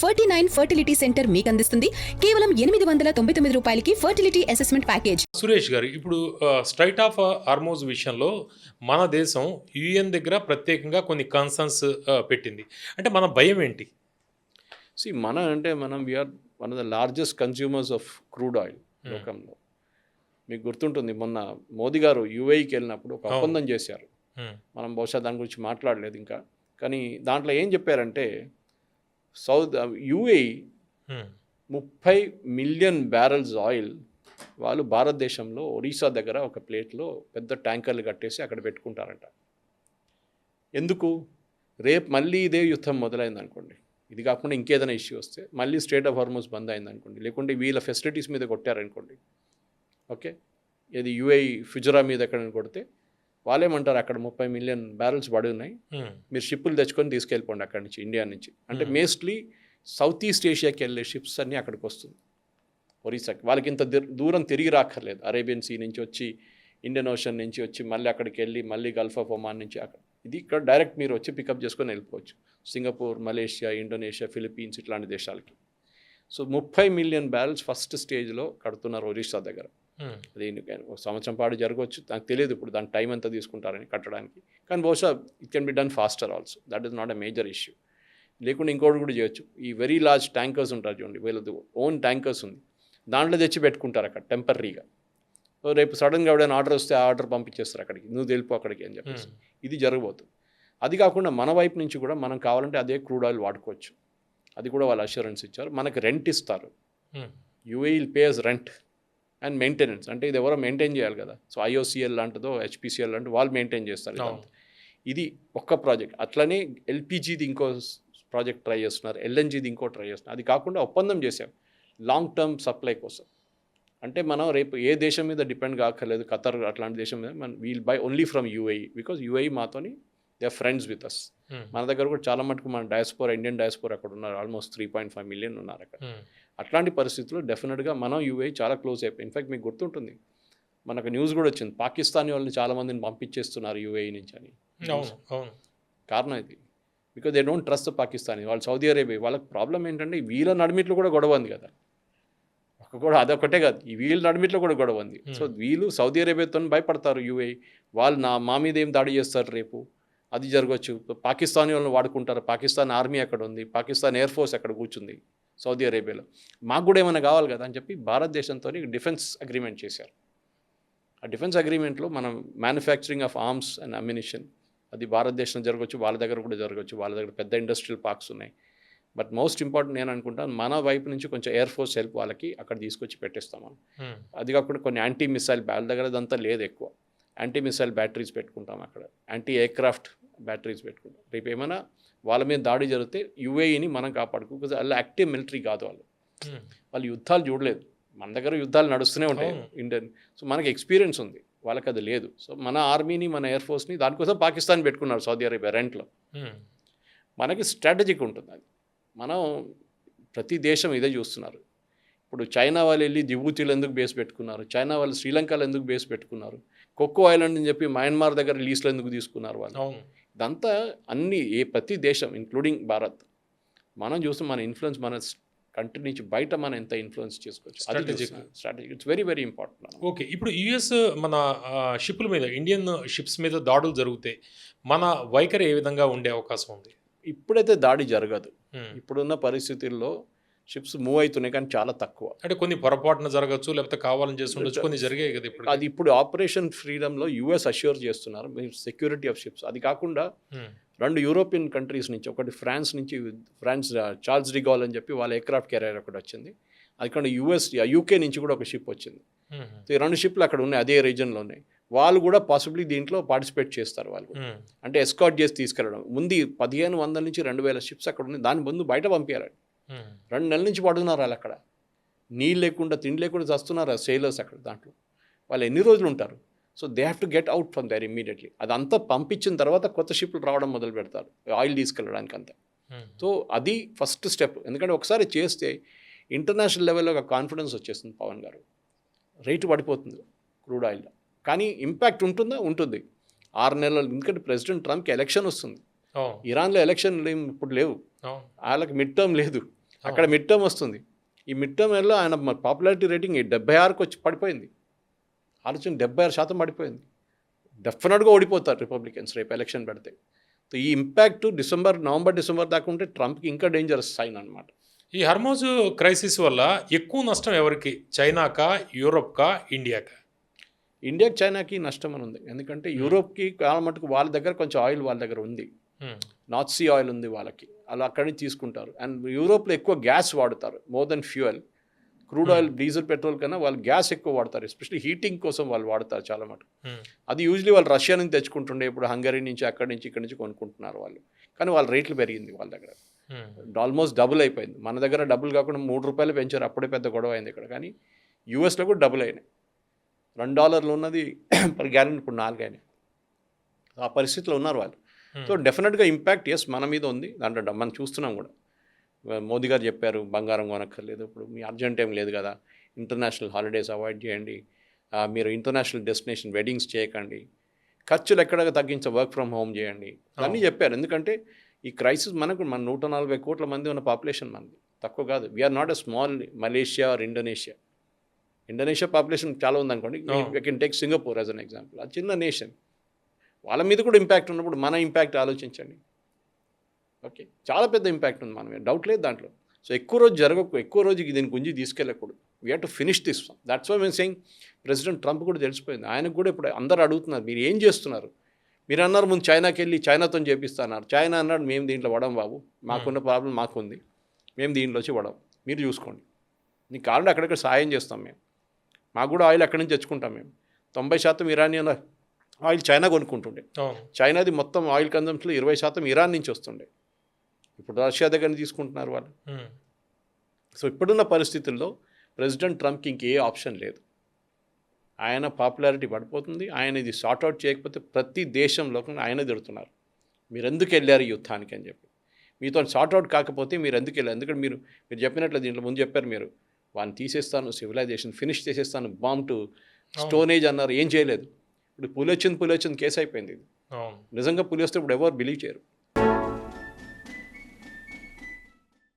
49 fertility centre మీకు అందిస్తుంది కేవలం 899 రూపాయలకి ఫర్టిలిటీ అసెస్మెంట్ ప్యాకేజ్. సురేష్ గారు, ఇప్పుడు స్ట్రైట్ ఆఫ్ హార్మోజ్ విషయంలో మన దేశం యుఎన్ దగ్గర ప్రత్యేకంగా కొన్ని కన్సర్న్స్ పెట్టింది. అంటే మన భయం ఏంటి? మనం we're one of the largest consumers of crude oil లోకంలో. మీకు గుర్తుంటుంది, మొన్న మోదీ గారు యుఏఈకి వెళ్ళినప్పుడు ఒక ఒప్పందం చేశారు. మనం బహుశా దాని గురించి మాట్లాడలేదు ఇంకా. కానీ దాంట్లో ఏం చెప్పారంటే యుఏఈ 30 మిలియన్ బ్యారెల్స్ ఆయిల్ వాళ్ళు భారతదేశంలో ఒడిశా దగ్గర ఒక ప్లేట్లో పెద్ద ట్యాంకర్లు కట్టేసి అక్కడ పెట్టుకుంటారంట. ఎందుకు? రేపు మళ్ళీ ఇదే యుద్ధం మొదలైంది అనుకోండి, ఇది కాకుండా ఇంకేదైనా ఇష్యూ వస్తే మళ్ళీ స్ట్రైట్ ఆఫ్ హార్మోజ్ బంద్ అయింది అనుకోండి, లేకుంటే వీళ్ళ ఫెసిలిటీస్ మీద కొట్టారనుకోండి, ఓకే, ఇది యుఏఈ ఫుజరా మీద ఎక్కడ కొడితే వాళ్ళేమంటారు, అక్కడ 30 మిలియన్ బ్యారెల్స్ పడి ఉన్నాయి, మీరు షిప్పులు తెచ్చుకొని తీసుకెళ్ళిపోండి అక్కడి నుంచి, ఇండియా నుంచి. అంటే మోస్ట్లీ సౌత్ ఈస్ట్ ఏషియాకి వెళ్ళే షిప్స్ అన్నీ అక్కడికి వస్తుంది, ఒరిస్సాకి. వాళ్ళకి ఇంత దూరం తిరిగి రాక్కర్లేదు. అరేబియన్ సీ నుంచి వచ్చి, ఇండియన్ ఓషన్ నుంచి వచ్చి, మళ్ళీ అక్కడికి వెళ్ళి, మళ్ళీ గల్ఫ్ ఆఫ్ ఒమాన్ నుంచి అక్కడ, ఇది ఇక్కడ డైరెక్ట్ మీరు వచ్చి పికప్ చేసుకొని వెళ్ళిపోవచ్చు. సింగపూర్, మలేషియా, ఇండోనేషియా, ఫిలిప్పీన్స్ ఇట్లాంటి దేశాలకి. సో 30 మిలియన్ బ్యారెల్స్ ఫస్ట్ స్టేజ్లో కడుతున్నారు ఒరిస్సా దగ్గర. అది ఒక సంవత్సరం పాటు జరగవచ్చు, నాకు తెలియదు ఇప్పుడు దాని టైం ఎంత తీసుకుంటారని కట్టడానికి. కానీ బహుశా it can be done faster also, that is not a major issue. లేకుండా ఇంకోటి కూడా చేయొచ్చు, ఈ వెరీ లార్జ్ ట్యాంకర్స్ ఉంటారు చూడండి, వీళ్ళది ఓన్ ట్యాంకర్స్ ఉంది, దాంట్లో తెచ్చి పెట్టుకుంటారు అక్కడ టెంపరీగా. రేపు సడన్గా ఎవడైనా ఆర్డర్ వస్తే ఆ ఆర్డర్ పంపించేస్తారు అక్కడికి, నువ్వు తెలిపో అక్కడికి అని చెప్పేసి. ఇది జరగబోతుంది. అది కాకుండా మన వైపు నుంచి కూడా మనం కావాలంటే అదే క్రూడ్ ఆయిల్ వాడుకోవచ్చు. అది కూడా వాళ్ళు అష్యూరెన్స్ ఇచ్చారు. మనకి రెంట్ ఇస్తారు, UAE pays rent and maintenance. అంటే ఇది ఎవరో మెయింటైన్ చేయాలి కదా. సో ఐఓసిఎల్ లాంటిదో హెచ్పిసిఎల్ లాంటి వాళ్ళు మెయింటైన్ చేస్తారు. ఇది ఒక్క ప్రాజెక్ట్. అట్లనే ఎల్పిజిది ఇంకో ప్రాజెక్ట్ ట్రై చేస్తున్నారు, ఎల్ఎన్జిది ఇంకో ట్రై చేస్తున్నారు. అది కాకుండా ఒప్పందం చేశాం లాంగ్ టర్మ్ సప్లై కోసం. అంటే మనం రేపు ఏ దేశం మీద డిపెండ్ కాక్కర్లేదు, ఖతర్ అట్లాంటి దేశం మీద. మనం we'll buy only from UAE, because UAE మాతోని they are friends with us. మన దగ్గర కూడా చాలా మటుకు మన డయాస్పోరా, ఇండియన్ డయాస్పోరా అక్కడ ఉన్నారు, ఆల్మోస్ట్ 3.5 మిలియన్ ఉన్నారు అక్కడ. అట్లాంటి పరిస్థితుల్లో డెఫినెట్గా మనం యుఏఈ చాలా క్లోజ్ అయిపోయి. ఇన్ఫాక్ట్ మీకు గుర్తుంటుంది, మనకు న్యూస్ కూడా వచ్చింది, పాకిస్తానీ వాళ్ళని చాలామందిని పంపించేస్తున్నారు యుఏఈ నుంచి అని. కారణం ఇది, because they don't trust the Pakistani. వాళ్ళు సౌదీ అరేబియా, వాళ్ళకి ప్రాబ్లం ఏంటంటే వీళ్ళ నడిమిట్లో కూడా గొడవ ఉంది కదా. కూడా అదొకటే కాదు, ఈ వీళ్ళ నడిమిట్లో కూడా గొడవ ఉంది. సో వీళ్ళు సౌదీ అరేబియాతో భయపడతారు యుఏఈ, వాళ్ళు మా మీద ఏం దాడి చేస్తారు రేపు, అది జరగవచ్చు. పాకిస్తానీ వాళ్ళని వాడుకుంటారు, పాకిస్తాన్ ఆర్మీ అక్కడ ఉంది, పాకిస్తాన్ ఎయిర్ ఫోర్స్ అక్కడ కూర్చుంది సౌదీ అరేబియాలో, మాకు కూడా ఏమైనా కావాలి కదా అని చెప్పి భారతదేశంతో డిఫెన్స్ అగ్రిమెంట్ చేశారు. ఆ డిఫెన్స్ అగ్రిమెంట్లో మనం manufacturing of arms and ammunition అది భారతదేశంలో జరగవచ్చు, వాళ్ళ దగ్గర కూడా జరగవచ్చు. వాళ్ళ దగ్గర పెద్ద ఇండస్ట్రియల్ పార్క్స్ ఉన్నాయి. బట్ మోస్ట్ ఇంపార్టెంట్ నేను అనుకుంటాను, మన వైపు నుంచి కొంచెం ఎయిర్ ఫోర్స్ హెల్ప్ వాళ్ళకి అక్కడ తీసుకొచ్చి పెట్టేస్తాం మనం. అది కాకుండా కొన్ని యాంటీ మిసైల్ వాళ్ళ దగ్గర అదంతా లేదు ఎక్కువ, యాంటీ మిసైల్ బ్యాటరీస్ పెట్టుకుంటాం అక్కడ, యాంటీ ఎయిర్క్రాఫ్ట్ బ్యాటరీస్ పెట్టుకుంటాం. రేపు ఏమైనా వాళ్ళ మీద దాడి జరిగితే యుఏఈని మనం కాపాడుకో, బికాజ్ వాళ్ళు యాక్టివ్ మిలిటరీ కాదు, వాళ్ళు యుద్ధాలు చూడలేదు. మన దగ్గర యుద్ధాలు నడుస్తూనే ఉంటాయి ఇండియన్. సో మనకి ఎక్స్పీరియన్స్ ఉంది, వాళ్ళకి అది లేదు. సో మన ఆర్మీని, మన ఎయిర్ ఫోర్స్ని దానికోసం పాకిస్తాన్ పెట్టుకున్నారు సౌదీ అరేబియా రెంట్లో. మనకి స్ట్రాటజిక్ ఉంటుంది అది. మనం ప్రతి దేశం ఇదే చూస్తున్నారు. ఇప్పుడు చైనా వాళ్ళు వెళ్ళి జిబూతీలో ఎందుకు బేస్ పెట్టుకున్నారు, చైనా వాళ్ళు శ్రీలంకలో ఎందుకు బేస్ పెట్టుకున్నారు, కోకో ఐలాండ్ అని చెప్పి మయన్మార్ దగ్గర లీస్లో ఎందుకు తీసుకున్నారు వాళ్ళు. ఇదంతా అన్ని ప్రతి దేశం ఇంక్లూడింగ్ భారత్ మనం చూస్తే మన ఇన్ఫ్లుయెన్స్, మన కంట్రీ నుంచి బయట మనం ఎంత ఇన్ఫ్లుయెన్స్ చేసుకోవచ్చు. Strategy it's very very important. Okay, ఇప్పుడు యుఎస్ మన షిప్పుల మీద, ఇండియన్ షిప్స్ మీద దాడులు జరిగితే మన వైఖరి ఏ విధంగా ఉండే అవకాశం ఉంది? ఇప్పుడైతే దాడి జరగదు. ఇప్పుడున్న పరిస్థితుల్లో షిప్స్ మూవ్ అవుతున్నాయి, కానీ చాలా తక్కువ. అంటే కొన్ని పొరపాటున జరగచ్చు, లేకపోతే కావాలని చేసి ఉండొచ్చు, కొన్ని జరిగాయి కదా ఇప్పుడు. అది ఇప్పుడు ఆపరేషన్ ఫ్రీడమ్లో యుఎస్ అష్యూర్ చేస్తున్నారు సెక్యూరిటీ ఆఫ్ షిప్స్. అది కాకుండా 2 యూరోపియన్ కంట్రీస్ నుంచి, ఒకటి ఫ్రాన్స్ నుంచి, చార్ల్స్ డిగాల్ అని చెప్పి వాళ్ళ ఎయిర్క్రాఫ్ట్ క్యారియర్ ఒకటి వచ్చింది. అది కాకుండా యూకే నుంచి కూడా ఒక షిప్ వచ్చింది. ఈ 2 షిప్లు అక్కడ ఉన్నాయి, అదే రీజన్లో ఉన్నాయి. వాళ్ళు కూడా పాసిబిలీ దీంట్లో పార్టిసిపేట్ చేస్తారు. వాళ్ళు అంటే ఎస్కాట్ చేసి తీసుకెళ్ళడం. ముందు 1500 నుంచి 2000 షిప్స్ అక్కడ ఉన్నాయి, దాని ముందు బయట పంపించారు. 2 నెలల నుంచి పడుతున్నారు వాళ్ళు అక్కడ, నీళ్ళు లేకుండా, తిండి లేకుండా చస్తున్నారు సేలర్స్ అక్కడ. దాంట్లో వాళ్ళు ఎన్ని రోజులు ఉంటారు? So they have to get out from there immediately. అదంతా పంపించిన తర్వాత కొత్త షిప్లు రావడం మొదలు పెడతారు ఆయిల్ తీసుకెళ్ళడానికి అంతా. సో అది ఫస్ట్ స్టెప్. ఎందుకంటే ఒకసారి చేస్తే ఇంటర్నేషనల్ లెవెల్లో ఒక కాన్ఫిడెన్స్ వచ్చేస్తుంది. పవన్ గారు, రేటు పడిపోతుంది క్రూడ్ ఆయిల్లో, కానీ ఇంపాక్ట్ ఉంటుందా? ఉంటుంది. 6 నెలలు. ఎందుకంటే ప్రెసిడెంట్ ట్రంప్కి ఎలక్షన్ వస్తుంది. ఇరాన్లో ఎలక్షన్ ఇప్పుడు లేవు, వాళ్ళకి మిడ్ టర్మ్ లేదు. అక్కడ మిడ్ టర్మ్ వస్తుంది. ఈ మిడ్ టర్మ్లో ఆయన పాపులారిటీ రేటింగ్ 76కి వచ్చి పడిపోయింది. ఆలోచన 76% పడిపోయింది. డెఫినెట్గా ఓడిపోతారు రిపబ్లికన్స్ రేపు ఎలక్షన్ పెడితే. సో ఈ ఇంపాక్ట్ నవంబర్ డిసెంబర్ దాకా ఉంటే ట్రంప్కి ఇంకా డేంజరస్ సైన్ అనమాట. ఈ హర్మోజ్ క్రైసిస్ వల్ల ఎక్కువ నష్టం ఎవరికి? చైనాకా, యూరోప్కా, ఇండియాకా? ఇండియాకి చైనాకి నష్టం అని ఉంది. ఎందుకంటే యూరోప్కి చాలా మటుకు వాళ్ళ దగ్గర కొంచెం ఆయిల్ వాళ్ళ దగ్గర ఉంది, నార్త్ సీ ఆయిల్ ఉంది వాళ్ళకి, అలా అక్కడి నుంచి తీసుకుంటారు. అండ్ యూరోప్లో ఎక్కువ గ్యాస్ వాడతారు more than fuel. Crude oil, diesel, petrol కన్నా వాళ్ళు గ్యాస్ ఎక్కువ వాడతారు. ఎస్పెషల్లీ హీటింగ్ కోసం వాళ్ళు వాడతారు చాలా మటుకు. అది యూజువలీ వాళ్ళు రష్యా నుంచి తెచ్చుకుంటుండే, ఇప్పుడు హంగరీ నుంచి అక్కడి నుంచి ఇక్కడి నుంచి కొనుక్కుంటున్నారు వాళ్ళు. కానీ వాళ్ళ రేట్లు పెరిగింది వాళ్ళ దగ్గర, ఆల్మోస్ట్ డబుల్ అయిపోయింది. మన దగ్గర డబుల్ కాకుండా $3 పెంచారు, అప్పుడే పెద్ద గొడవ అయింది ఇక్కడ. కానీ యూఎస్లో కూడా డబుల్ అయినాయి. $2 ఉన్నది పర్ గ్యాలన్ ఇప్పుడు 4 అయినాయి. ఆ పరిస్థితిలో ఉన్నారు వాళ్ళు. సో డెఫినెట్గా ఇంపాక్ట్ మన మీద ఉంది. దాంట్లో మనం చూస్తున్నాం కూడా. మోదీ గారు చెప్పారు బంగారం కొనక్కర్లేదు, ఇప్పుడు మీ అర్జెంట్ ఏం లేదు కదా, ఇంటర్నేషనల్ హాలిడేస్ అవాయిడ్ చేయండి, మీరు ఇంటర్నేషనల్ డెస్టినేషన్ వెడ్డింగ్స్ చేయకండి, ఖర్చులు ఎక్కడ తగ్గించ వర్క్ ఫ్రమ్ హోమ్ చేయండి అన్నీ చెప్పారు. ఎందుకంటే ఈ క్రైసిస్ మన 140 కోట్ల మంది ఉన్న పాపులేషన్ మనది, తక్కువ కాదు. We're not a small Malaysia or Indonesia. Indonesia population చాలా ఉందనుకోండి, we can take Singapore as an example. అది చిన్న నేషన్, వాళ్ళ మీద కూడా ఇంపాక్ట్ ఉన్నప్పుడు మన ఇంపాక్ట్ ఆలోచించండి. ఓకే, చాలా పెద్ద ఇంపాక్ట్ ఉంది మన మీద, డౌట్ లేదు దాంట్లో. సో ఎక్కువ రోజుకి దీని గురించి తీసుకెళ్ళకూడదు. We have to finish this. That's why మేము సెయింగ్ ప్రెసిడెంట్ ట్రంప్ కూడా తెలిసిపోయింది. ఆయనకు కూడా ఇప్పుడు అందరూ అడుగుతున్నారు, మీరు ఏం చేస్తున్నారు? మీరు అన్నారు ముందు చైనాకి వెళ్ళి చైనాతో చేపిస్తున్నారు. చైనా అన్నాడు, మేము దీంట్లో వడం బాబు, మాకున్న ప్రాబ్లం మాకుంది, మేము దీంట్లోంచి వడం, మీరు చూసుకోండి, నీకు కావాలంటే అక్కడక్కడ సాయం చేస్తాం మేము, మాకు కూడా ఆయిల్ అక్కడి నుంచి తెచ్చుకుంటాం మేము. 90% ఇరానియన్ ఆయిల్ చైనా కొనుక్కుంటుండే. చైనాది మొత్తం ఆయిల్ కన్జంప్షన్లో 20% ఇరాన్ నుంచి వస్తుండే. ఇప్పుడు రష్యా దగ్గర తీసుకుంటున్నారు వాళ్ళు. సో ఇప్పుడున్న పరిస్థితుల్లో ప్రెసిడెంట్ ట్రంప్కి ఇంకే ఆప్షన్ లేదు. ఆయన పాపులారిటీ పడిపోతుంది. ఆయన ఇది సార్ట్అవుట్ చేయకపోతే ప్రతి దేశంలో ఆయన తిడుతున్నారు, మీరు ఎందుకు వెళ్ళారు యుద్ధానికి అని చెప్పి. మీతో సార్ట్అవుట్ కాకపోతే మీరు ఎందుకు వెళ్ళారు? ఎందుకంటే మీరు చెప్పినట్లు దీంట్లో ముందు చెప్పారు, మీరు వాడిని తీసేస్తాను, సివిలైజేషన్ ఫినిష్ చేసేస్తాను, బాంబ్ టు స్టోన్ ఏజ్ అన్నారు, ఏం చేయలేదు. ఇప్పుడు పులి వచ్చింది కేసు అయిపోయింది. ఇది నిజంగా పులి వస్తే ఇప్పుడు ఎవరు బిలీవ్ చేయరు.